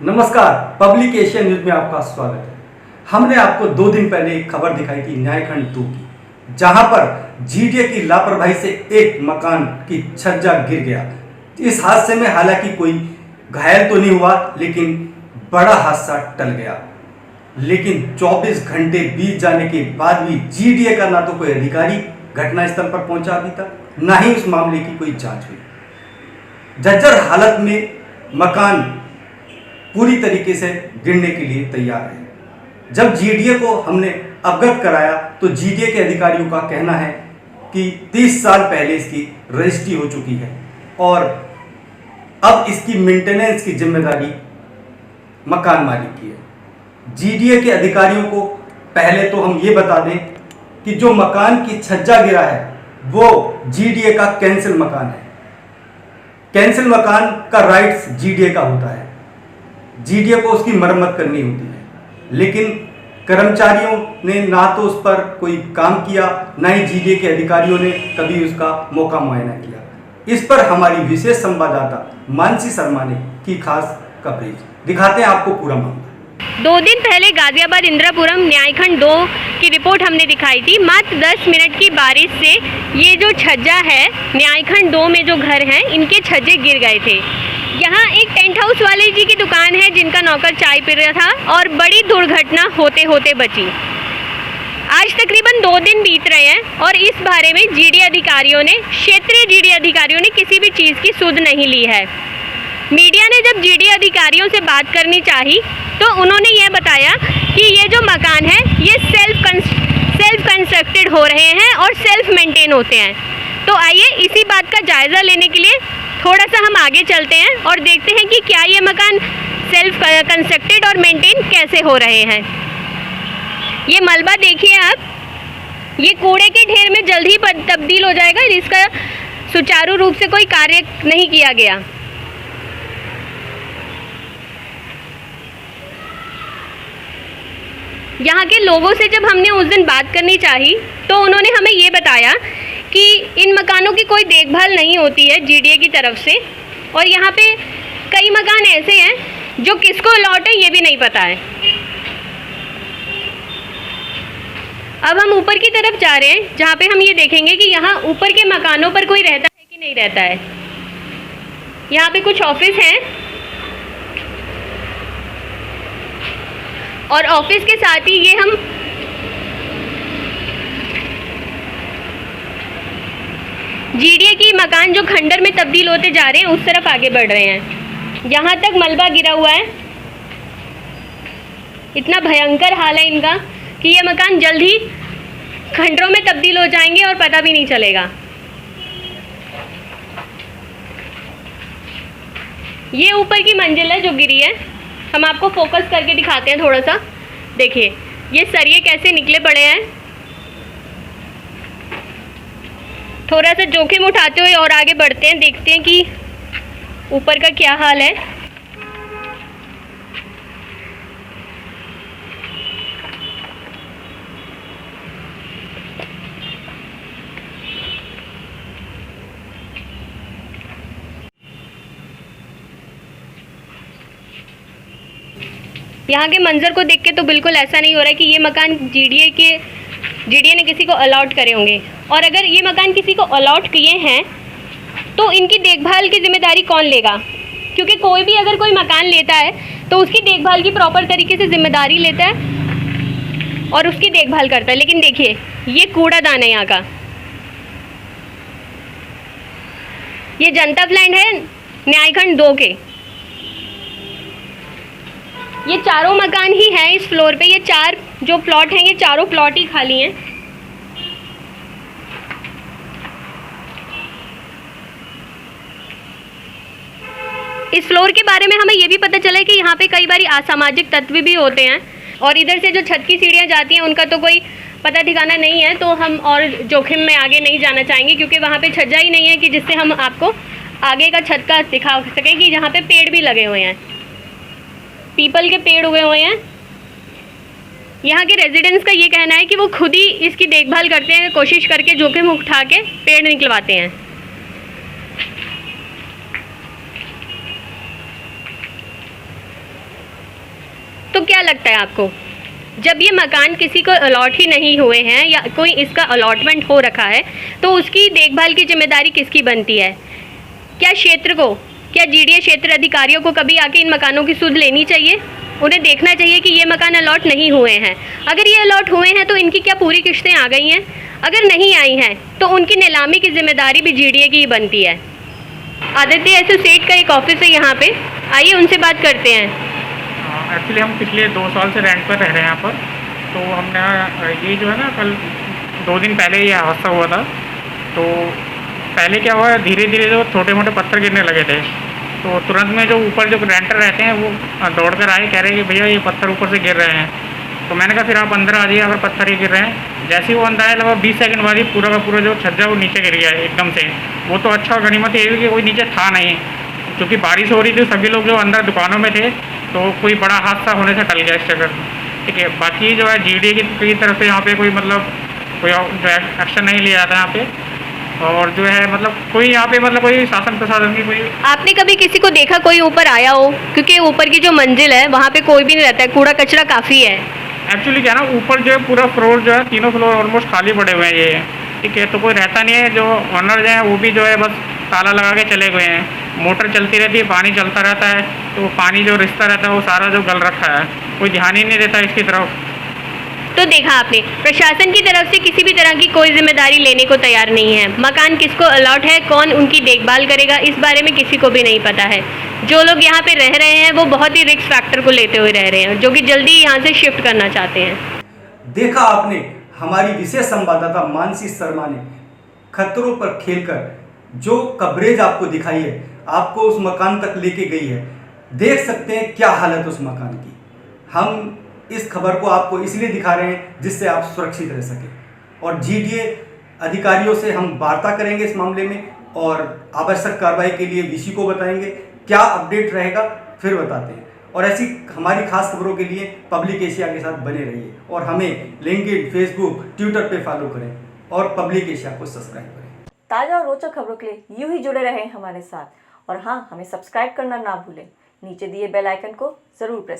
नमस्कार, public Asia news में आपका स्वागत है। हमने आपको 2 दिन पहले एक खबर दिखाई थी न्यायखंड 2 की, जहां पर जीडीए की लापरवाही से एक मकान की छज्जा गिर गया। इस हादसे में हालांकि कोई घायल तो नहीं हुआ, लेकिन बड़ा हादसा टल गया। लेकिन 24 घंटे बीत जाने के बाद भी जीडीए का ना तो कोई अधिकारी घटनास्थल पर पहुंचा अभी तक, ना ही उस मामले की कोई जांच हुई। जर्जर हालत में मकान पूरी तरीके से गिरने के लिए तैयार है। जब जीडीए को हमने अवगत कराया तो जीडीए के अधिकारियों का कहना है कि 30 साल पहले इसकी रजिस्ट्री हो चुकी है और अब इसकी मेंटेनेंस की जिम्मेदारी मकान मालिक की है। जीडीए के अधिकारियों को पहले तो हम ये बता दें कि जो मकान की छज्जा गिरा है वो जीडीए का कैंसिल मकान है। कैंसिल मकान का राइट्स जीडीए का होता है, जीडीए को उसकी मरम्मत करनी होती है, लेकिन कर्मचारियों ने ना तो उस पर कोई काम किया, ना ही जीडीए के अधिकारियों ने कभी उसका मौका मुआयना किया। इस पर हमारी विशेष संवाददाता मानसी शर्मा ने की खास कवरेज। दिखाते हैं आपको पूरा मामला। 2 दिन पहले गाजियाबाद इंदिरापुरम न्यायखंड 2 की रिपोर्ट हमने दिखाई थी। मात्र 10 मिनट की बारिश से ये जो छज्जा है, न्यायखंड 2 में जो घर हैं, इनके छज्जे गिर गए थे। यहाँ एक टेंट हाउस वाले जी की दुकान है जिनका नौकर चाय पी रहा था और बड़ी दुर्घटना होते होते बची। आज तकरीबन 2 दिन बीत रहे हैं और इस बारे में जीडीए अधिकारियों ने, क्षेत्रीय जीडीए अधिकारियों ने किसी भी चीज़ की सुध नहीं ली है। मीडिया ने जब जीडीए अधिकारियों से बात करनी चाही तो उन्होंने यह बताया कि ये जो मकान है ये सेल्फ कंस्ट्रक्टेड हो रहे हैं और सेल्फ मेंटेन होते हैं। तो आइए इसी बात का जायज़ा लेने के लिए थोड़ा सा हम आगे चलते हैं और देखते हैं कि क्या ये मकान सेल्फ कंस्ट्रक्टेड और मेंटेन कैसे हो रहे हैं। ये मलबा देखिए आप, ये कूड़े के ढेर में जल्द ही तब्दील हो जाएगा, इसका सुचारू रूप से कोई कार्य नहीं किया गया। यहाँ के लोगों से जब हमने उस दिन बात करनी चाही तो उन्होंने हमें ये बताया कि इन मकानों की कोई देखभाल नहीं होती है जीडीए की तरफ से, और यहाँ पे कई मकान ऐसे हैं जो किसको अलॉट है ये भी नहीं पता है। अब हम ऊपर की तरफ जा रहे हैं जहाँ पे हम ये देखेंगे कि यहाँ ऊपर के मकानों पर कोई रहता है कि नहीं रहता है। यहाँ पे कुछ ऑफिस हैं और ऑफिस के साथ ही ये हम जीडीए की मकान जो खंडर में तब्दील होते जा रहे हैं उस तरफ आगे बढ़ रहे हैं। यहाँ तक मलबा गिरा हुआ है, इतना भयंकर हाल है इनका कि ये मकान जल्द ही खंडरों में तब्दील हो जाएंगे और पता भी नहीं चलेगा। ये ऊपर की मंजिल है जो गिरी है, हम आपको फोकस करके दिखाते हैं थोड़ा सा। देखिए ये सरिये कैसे निकले पड़े हैं। थोड़ा सा जोखिम उठाते हुए और आगे बढ़ते हैं, देखते हैं कि ऊपर का क्या हाल है। यहाँ के मंजर को देख के तो बिल्कुल ऐसा नहीं हो रहा है कि ये मकान जीडीए ने किसी को अलॉट करे होंगे। और अगर ये मकान किसी को अलॉट किए हैं तो इनकी देखभाल की जिम्मेदारी कौन लेगा? क्योंकि कोई भी अगर कोई मकान लेता है तो उसकी देखभाल की प्रॉपर तरीके से जिम्मेदारी लेता है और उसकी देखभाल करता है। लेकिन देखिए ये कूड़ादान है यहाँ का, ये जनता फ्लैट है न्यायखंड 2 के। ये चारों मकान ही हैं इस फ्लोर पे, ये 4 जो प्लॉट हैं ये चारों प्लॉट ही खाली हैं। इस फ्लोर के बारे में हमें ये भी पता चला है कि यहाँ पे कई बार असामाजिक तत्व भी होते हैं और इधर से जो छत की सीढ़ियाँ जाती हैं उनका तो कोई पता ठिकाना नहीं है। तो हम और जोखिम में आगे नहीं जाना चाहेंगे क्योंकि वहाँ पे छज्जा ही नहीं है कि जिससे हम आपको आगे का छत का दिखा सकें कि जहाँ पे पेड़ भी लगे हुए हैं, पीपल के पेड़ उगे हुए हैं। यहाँ के रेजिडेंट्स का ये कहना है कि वो खुद ही इसकी देखभाल करते हैं, कोशिश करके जोखिम उठा के पेड़ निकलवाते हैं। तो क्या लगता है आपको, जब ये मकान किसी को अलॉट ही नहीं हुए हैं या कोई इसका अलॉटमेंट हो रखा है, तो उसकी देखभाल की जिम्मेदारी किसकी बनती है? क्या जीडीए क्षेत्र अधिकारियों को कभी आके इन मकानों की सुध लेनी चाहिए? उन्हें देखना चाहिए कि ये मकान अलॉट नहीं हुए हैं। अगर ये अलॉट हुए हैं तो इनकी क्या पूरी किश्तें आ गई हैं? अगर नहीं आई हैं तो उनकी नीलामी की जिम्मेदारी भी जीडीए की ही बनती है। आदित्य एसोसिएट का एक ऑफिस है यहाँ पे, आइए उनसे बात करते हैं। एक्चुअली हम पिछले 2 साल से रेंट पर रह रहे हैं यहाँ पर। तो हमने ये जो है ना, कल 2 दिन पहले ये हादसा हुआ था। तो पहले क्या हुआ, धीरे धीरे जो छोटे मोटे पत्थर गिरने लगे थे, तो तुरंत में जो ऊपर जो रेंटर रहते हैं वो दौड़ कर आए, कह रहे हैं कि भैया ये पत्थर ऊपर से गिर रहे हैं। तो मैंने कहा फिर आप अंदर आ जाइए अगर पत्थर ही गिर रहे हैं। जैसे ही वो अंदर आए, लगभग 20 सेकंड बाद ही पूरा का पूरा जो छज्जा वो नीचे गिर गया एकदम से। वो तो अच्छा गनीमत ये हुई कि कोई नीचे था नहीं, क्योंकि बारिश हो रही थी, सभी लोग जो अंदर दुकानों में थे, तो कोई बड़ा हादसा होने से टल गया इस जगह। ठीक है, बाकी जो है जीडीए की तरफ से यहाँ पे कोई कोई जो है एक्शन नहीं लिया जाता यहाँ पे। और जो है कोई यहाँ पे कोई शासन प्रशासन की कोई। आपने कभी किसी को देखा कोई ऊपर आया हो? क्योंकि ऊपर की जो मंजिल है वहाँ पे कोई भी नहीं रहता है, कूड़ा कचरा काफ़ी है। एक्चुअली क्या ना, ऊपर जो है पूरा फ्लोर जो है, तीनों फ्लोर ऑलमोस्ट खाली पड़े हुए हैं ये। ठीक है, तो कोई रहता नहीं है। जो ऑनर हैं वो भी जो है बस ताला लगा के चले गए हैं। मोटर चलती रहती है, पानी चलता रहता है, तो पानी जो रिश्ता रहता है वो सारा जो गल रखा है, कोई ध्यान ही नहीं देता इसकी तरफ। तो देखा आपने, प्रशासन की तरफ से किसी भी तरह की कोई जिम्मेदारी लेने को तैयार नहीं है। मकान किसको अलॉट है, कौन उनकी देखभाल करेगा, इस बारे में किसी को भी नहीं पता है। जो लोग यहाँ पे रह रहे हैं वो बहुत ही रिस्क फैक्टर को लेते हुए रह रहे हैं, जो कि जल्दी यहाँ से शिफ्ट करना चाहते हैं। देखा आपने, हमारी विशेष संवाददाता मानसी शर्मा ने खतरों पर खेलकर जो कवरेज आपको दिखाई है, आपको उस मकान तक लेके गई है। देख सकते हैं क्या हालत उस मकान की। हम इस खबर को आपको इसलिए दिखा रहे हैं जिससे आप सुरक्षित रह सके। और जीडीए अधिकारियों से हम वार्ता करेंगे इस मामले में और आवश्यक कार्रवाई के लिए वीसी को बताएंगे। क्या अपडेट रहेगा फिर बताते हैं। और ऐसी हमारी खास खबरों के लिए पब्लिक एशिया के साथ बने रहिए और हमें लिंक्डइन, फेसबुक, ट्विटर पे फॉलो करें और पब्लिक एशिया को सब्सक्राइब करें। ताज़ा और रोचक खबरों के लिए यूं ही जुड़े रहें हमारे साथ। और हाँ, हमें सब्सक्राइब करना ना भूलें। नीचे दिए बेल आइकन को ज़रूर प्रेस करें।